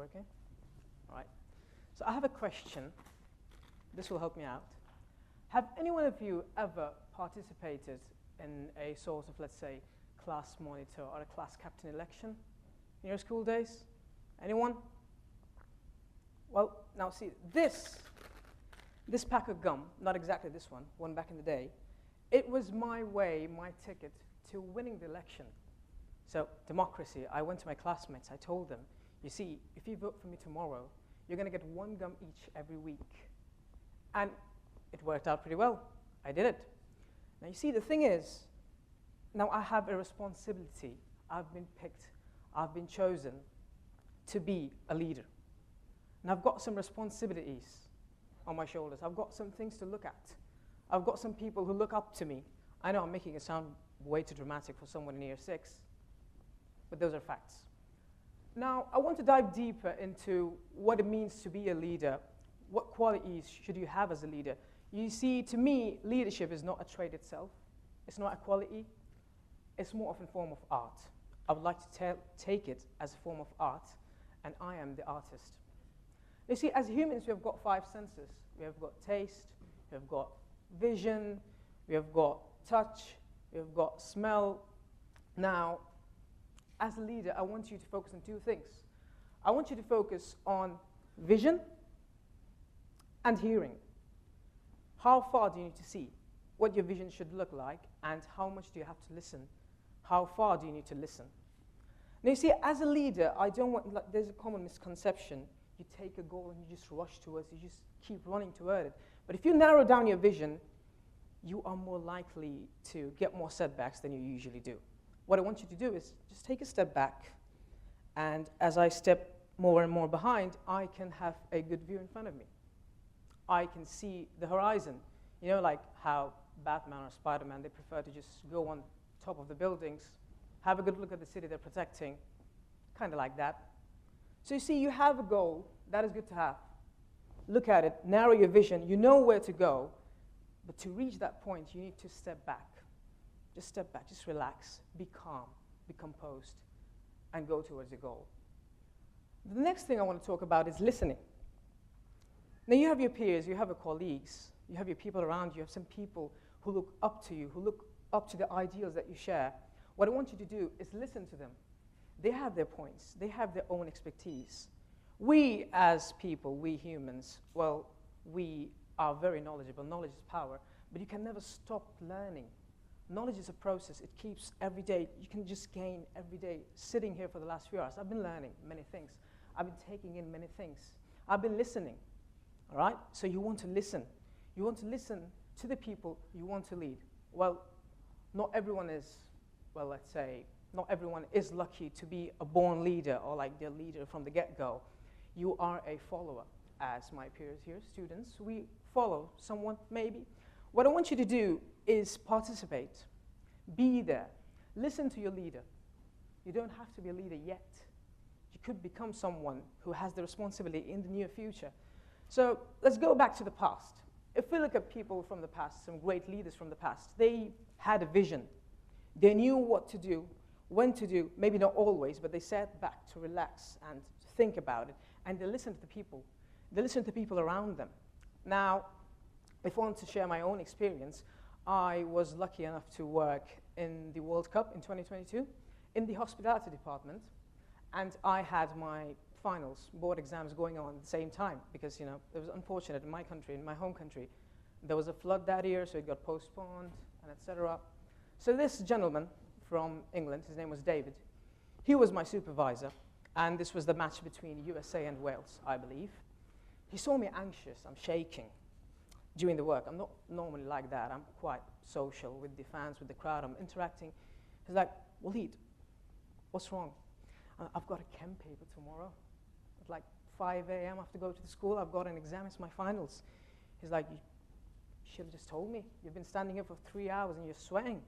working? All right. So I have a question. This will help me out. Have any one of you ever participated in a sort of, let's say, class monitor or a class captain election in your school days? Anyone? Well, now see, this pack of gum, not exactly this one back in the day, it was my way, my ticket to winning the election. So, democracy, I went to my classmates, I told them, you see, if you vote for me tomorrow, you're going to get one gum each every week. And it worked out pretty well. I did it. Now, you see, the thing is, now I have a responsibility. I've been picked, I've been chosen to be a leader. And I've got some responsibilities on my shoulders. I've got some things to look at. I've got some people who look up to me. I know I'm making it sound way too dramatic for someone in year 6, but those are facts. Now, I want to dive deeper into what it means to be a leader. What qualities should you have as a leader? You see, to me, leadership is not a trait itself. It's not a quality. It's more of a form of art. I would like to take it as a form of art, and I am the artist. You see, as humans, we have got 5 senses. We have got taste, we have got vision, we have got touch, we have got smell. Now, as a leader, I want you to focus on 2 things. I want you to focus on vision and hearing. How far do you need to see? What your vision should look like, and how much do you have to listen? How far do you need to listen? Now, you see, as a leader, I don't want, like, there's a common misconception. You take a goal and you just rush towards it, you just keep running toward it. But if you narrow down your vision, you are more likely to get more setbacks than you usually do. What I want you to do is just take a step back, and as I step more and more behind, I can have a good view in front of me. I can see the horizon. You know, like how Batman or Spider-Man, they prefer to just go on top of the buildings, have a good look at the city they're protecting, kind of like that. So you see, you have a goal. That is good to have. Look at it, narrow your vision. You know where to go, but to reach that point, you need to step back. Just step back, just relax, be calm, be composed, and go towards your goal. The next thing I want to talk about is listening. Now, you have your peers, you have your colleagues, you have your people around you, you have some people who look up to you, who look up to the ideals that you share. What I want you to do is listen to them. They have their points. They have their own expertise. We as people, we humans, well, we are very knowledgeable. Knowledge is power, but you can never stop learning. Knowledge is a process. It keeps every day. You can just gain every day. Sitting here for the last few hours, I've been learning many things. I've been taking in many things. I've been listening, all right? So you want to listen. You want to listen to the people you want to lead. Well, not everyone is, well, let's say, not everyone is lucky to be a born leader or like their leader from the get-go. You are a follower, as my peers here, students. We follow someone, maybe. What I want you to do is participate. Be there. Listen to your leader. You don't have to be a leader yet. You could become someone who has the responsibility in the near future. So let's go back to the past. If we look at people from the past, some great leaders from the past, they had a vision. They knew what to do, when to do, maybe not always, but they sat back to relax and think about it, and they listened to the people. They listened to people around them. Now, if I want to share my own experience, I was lucky enough to work in the World Cup in 2022 in the hospitality department, and I had my finals, board exams going on at the same time because, you know, it was unfortunate in my country, in my home country. There was a flood that year, so it got postponed, and etc. So this gentleman from England, his name was David, he was my supervisor, and this was the match between USA and Wales, I believe. He saw me anxious, I'm shaking during the work. I'm not normally like that. I'm quite social with the fans, with the crowd, I'm interacting. He's like, Walid, what's wrong? I've got a chem paper tomorrow. At like 5 a.m. I have to go to the school. I've got an exam, it's my finals. He's like, you should have just told me. You've been standing here for 3 hours and you're sweating.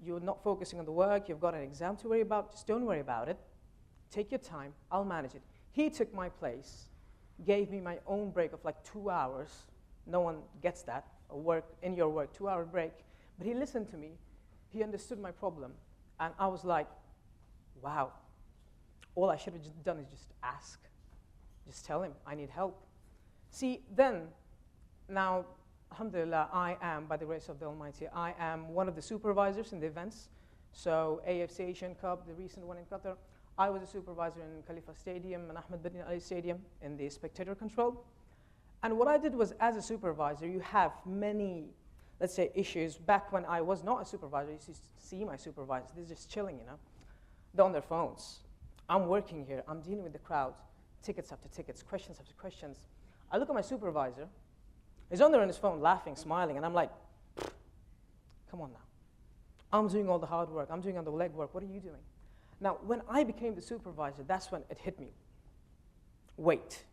You're not focusing on the work. You've got an exam to worry about. Just don't worry about it. Take your time. I'll manage it. He took my place, gave me my own break of like 2 hours. No one gets that, a work, in your work, 2-hour break. But he listened to me. He understood my problem. And I was like, wow. All I should have done is just ask. Just tell him, I need help. See, then, now, alhamdulillah, I am, by the grace of the Almighty, I am one of the supervisors in the events. So AFC Asian Cup, the recent one in Qatar, I was a supervisor in Khalifa Stadium and Ahmed bin Ali Stadium in the spectator control. And what I did was, as a supervisor, you have many, let's say, issues. Back when I was not a supervisor, I used to see my supervisors. They're just chilling, you know. They're on their phones. I'm working here. I'm dealing with the crowd. Tickets after tickets, questions after questions. I look at my supervisor. He's on there on his phone, laughing, smiling, and I'm like, come on now. I'm doing all the hard work. I'm doing all the leg work. What are you doing? Now, when I became the supervisor, that's when it hit me. Wait,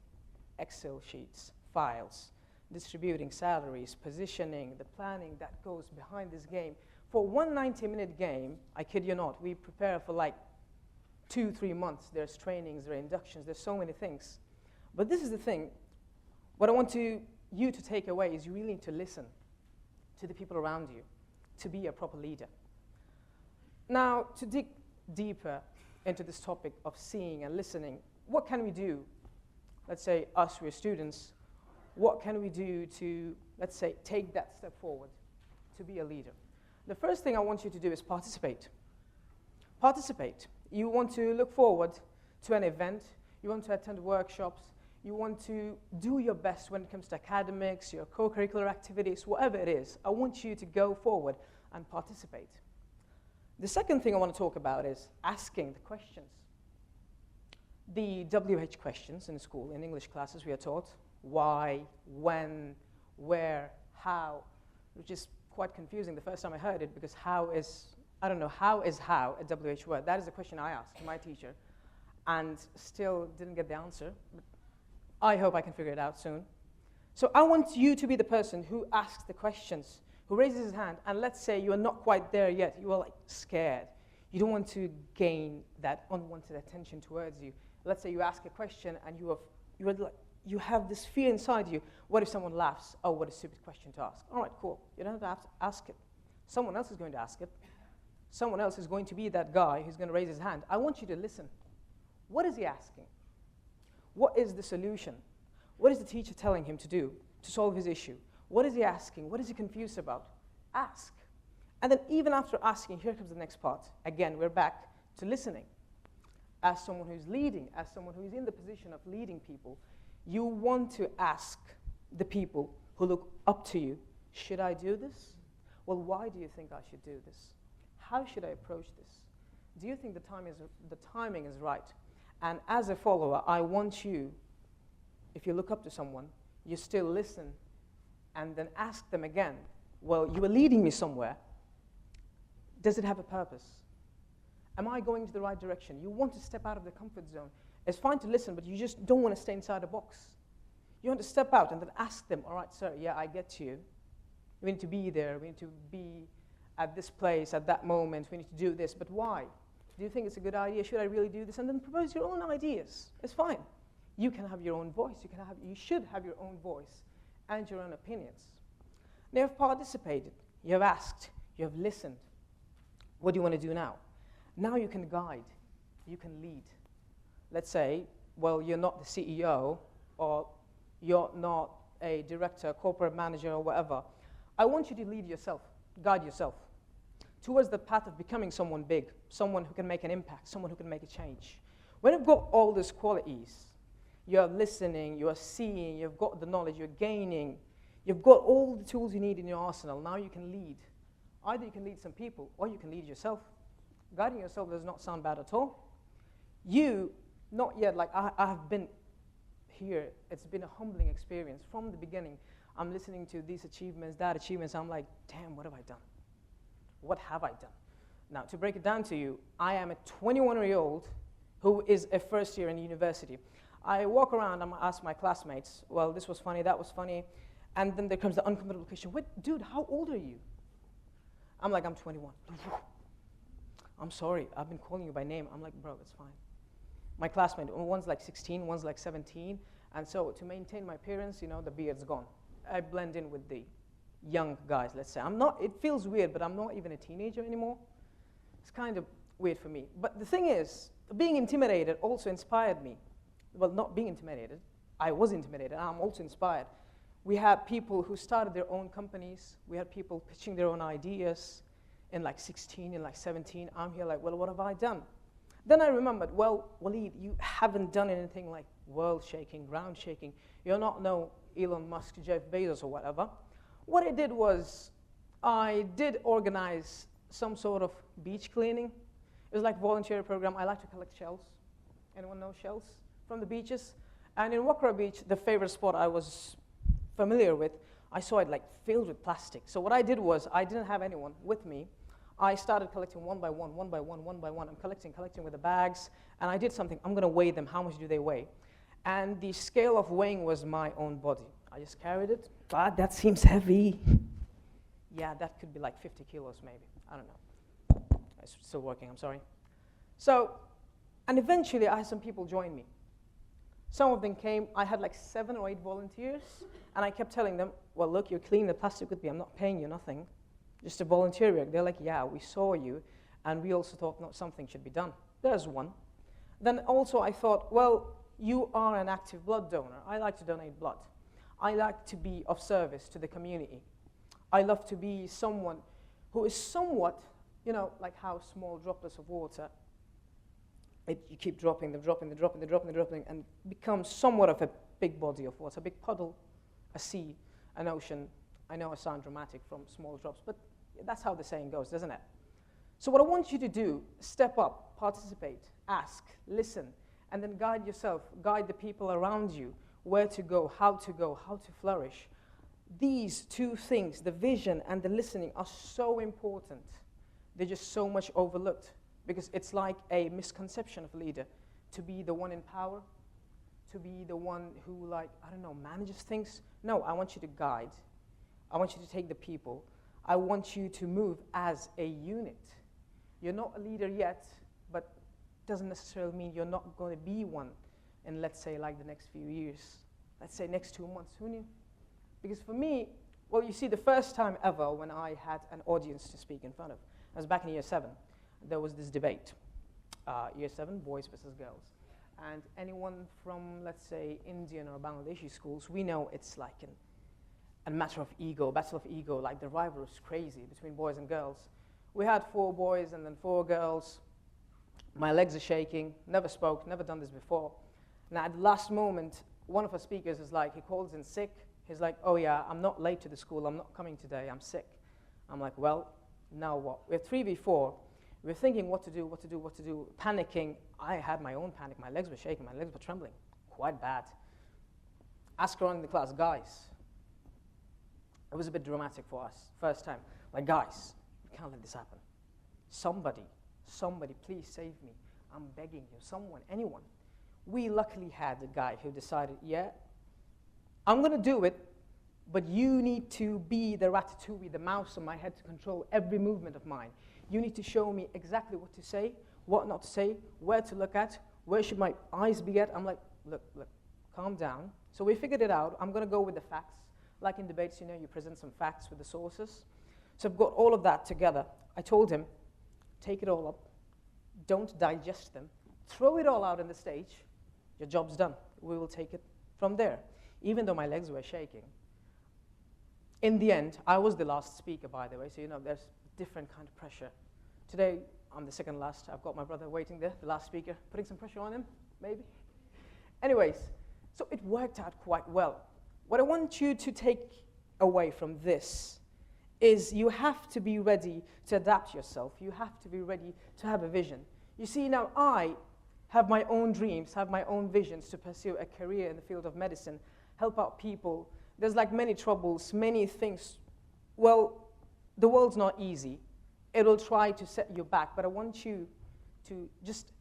Excel sheets, files, distributing salaries, positioning, the planning that goes behind this game. For one 90-minute game, I kid you not, we prepare for like 2-3 months. There's trainings, there are inductions, there's so many things. But this is the thing. What I want you to take away is you really need to listen to the people around you to be a proper leader. Now, to dig deeper into this topic of seeing and listening, what can we do? Let's say us, we're students. What can we do to, let's say, take that step forward to be a leader? The first thing I want you to do is participate. Participate. You want to look forward to an event. You want to attend workshops. You want to do your best when it comes to academics, your co-curricular activities, whatever it is. I want you to go forward and participate. The second thing I want to talk about is asking the questions. The WH questions in school, in English classes, we are taught why, when, where, how, which is quite confusing the first time I heard it, because how is how a WH word? That is the question I asked my teacher, and still didn't get the answer. But I hope I can figure it out soon. So I want you to be the person who asks the questions, who raises his hand, and let's say you are not quite there yet. You are like scared. You don't want to gain that unwanted attention towards you. Let's say you ask a question and you have this fear inside you. What if someone laughs? Oh, what a stupid question to ask. All right, cool. You don't have to ask it. Someone else is going to ask it. Someone else is going to be that guy who's going to raise his hand. I want you to listen. What is he asking? What is the solution? What is the teacher telling him to do to solve his issue? What is he asking? What is he confused about? Ask. And then even after asking, here comes the next part. Again, we're back to listening. As someone who's leading, as someone who's in the position of leading people, you want to ask the people who look up to you, should I do this? Well, why do you think I should do this? How should I approach this? Do you think the timing is right? And as a follower, I want you, if you look up to someone, you still listen and then ask them again, well, you were leading me somewhere. Does it have a purpose? Am I going to the right direction? You want to step out of the comfort zone. It's fine to listen, but you just don't want to stay inside a box. You want to step out and then ask them, all right, sir, yeah, I get you. We need to be there. We need to be at this place, at that moment. We need to do this, but why? Do you think it's a good idea? Should I really do this? And then propose your own ideas. It's fine. You can have your own voice. You should have your own voice and your own opinions. Now, you've participated. You have asked. You have listened. What do you want to do now? Now you can guide. You can lead. Let's say, well, you're not the CEO, or you're not a director, corporate manager, or whatever. I want you to lead yourself, guide yourself towards the path of becoming someone big, someone who can make an impact, someone who can make a change. When you've got all these qualities, you're listening, you're seeing, you've got the knowledge, you're gaining, you've got all the tools you need in your arsenal, now you can lead. Either you can lead some people, or you can lead yourself. Guiding yourself does not sound bad at all. You, not yet, like I have been here, it's been a humbling experience from the beginning. I'm listening to these achievements, that achievements, I'm like, damn, what have I done? What have I done? Now, to break it down to you, I am a 21-year-old who is a first year in university. I walk around and I ask my classmates, well, this was funny, that was funny, and then there comes the uncomfortable question, wait, dude, how old are you? I'm like, I'm 21. I'm sorry, I've been calling you by name. I'm like, bro, it's fine. My classmate, one's like 16, one's like 17, and so to maintain my appearance, you know, the beard's gone. I blend in with the young guys, let's say. It feels weird, but I'm not even a teenager anymore. It's kind of weird for me. But the thing is, being intimidated also inspired me well, not being intimidated, I was intimidated, and I'm also inspired. We had people who started their own companies. We had people pitching their own ideas in like 16, in like 17. I'm here like, well, what have I done? Then I remembered, well, Walid, you haven't done anything like world shaking, ground shaking. You're not no Elon Musk, Jeff Bezos, or whatever. What I did was, I did organize some sort of beach cleaning. It was like a volunteer program. I like to collect shells. Anyone know shells from the beaches? And in Wakra Beach, the favorite spot I was familiar with, I saw it like filled with plastic. So what I did was, I didn't have anyone with me. I started collecting one by one, one by one, one by one. I'm collecting with the bags, and I did something. I'm going to weigh them. How much do they weigh? And the scale of weighing was my own body. I just carried it. God, that seems heavy. Yeah, that could be like 50 kilos maybe. I don't know. It's still working, I'm sorry. So, and eventually I had some people join me. Some of them came. I had like 7 or 8 volunteers, and I kept telling them, well, look, you're cleaning the plastic with me. I'm not paying you nothing. Just a volunteer work. They're like, yeah, we saw you, and we also thought, no, something should be done. There's one. Then also I thought, well, you are an active blood donor. I like to donate blood. I like to be of service to the community. I love to be someone who is somewhat, you know, like how small droplets of water, you keep dropping them, and becomes somewhat of a big body of water, a big puddle, a sea, an ocean. I know I sound dramatic from small drops, but that's how the saying goes, doesn't it? So what I want you to do, step up, participate, ask, listen, and then guide yourself, guide the people around you, where to go, how to flourish. These 2 things, the vision and the listening, are so important. They're just so much overlooked, because it's like a misconception of a leader, to be the one in power, to be the one who, like, I don't know, manages things. No, I want you to guide. I want you to take the people. I want you to move as a unit. You're not a leader yet, but doesn't necessarily mean you're not going to be one in, let's say, like the next few years. Let's say next 2 months. Who knew? Because for me, well, you see, the first time ever when I had an audience to speak in front of, I was back in year 7. There was this debate, year 7, boys versus girls. And anyone from, let's say, Indian or Bangladeshi schools, we know it's like a matter of ego, battle of ego, like the rivalry was crazy between boys and girls. We had 4 boys and then 4 girls. My legs are shaking, never spoke, never done this before. Now at the last moment, one of our speakers is like, he calls in sick. He's like, oh yeah, I'm not late to the school, I'm not coming today, I'm sick. I'm like, well, now what? We're 3v4. We're thinking what to do, panicking. I had my own panic. My legs were shaking, my legs were trembling, quite bad. Ask around in the class, guys. It was a bit dramatic for us, first time. Like, guys, we can't let this happen. Somebody, please save me. I'm begging you, someone, anyone. We luckily had a guy who decided, yeah, I'm going to do it, but you need to be the ratatouille, the mouse on my head to control every movement of mine. You need to show me exactly what to say, what not to say, where to look at, where should my eyes be at. I'm like, look, calm down. So we figured it out. I'm going to go with the facts. Like in debates, you know, you present some facts with the sources. So I've got all of that together. I told him, take it all up. Don't digest them. Throw it all out on the stage. Your job's done. We will take it from there. Even though my legs were shaking. In the end, I was the last speaker, by the way, so you know, there's different kind of pressure. Today, I'm the second last. I've got my brother waiting there, the last speaker, putting some pressure on him, maybe. Anyways, so it worked out quite well. What I want you to take away from this is you have to be ready to adapt yourself. You have to be ready to have a vision. You see, now I have my own dreams, have my own visions to pursue a career in the field of medicine, help out people. There's like many troubles, many things. Well, the world's not easy. It'll try to set you back, but I want you to just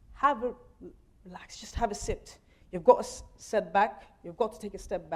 relax, just have a sit. You've got to set back, you've got to take a step back.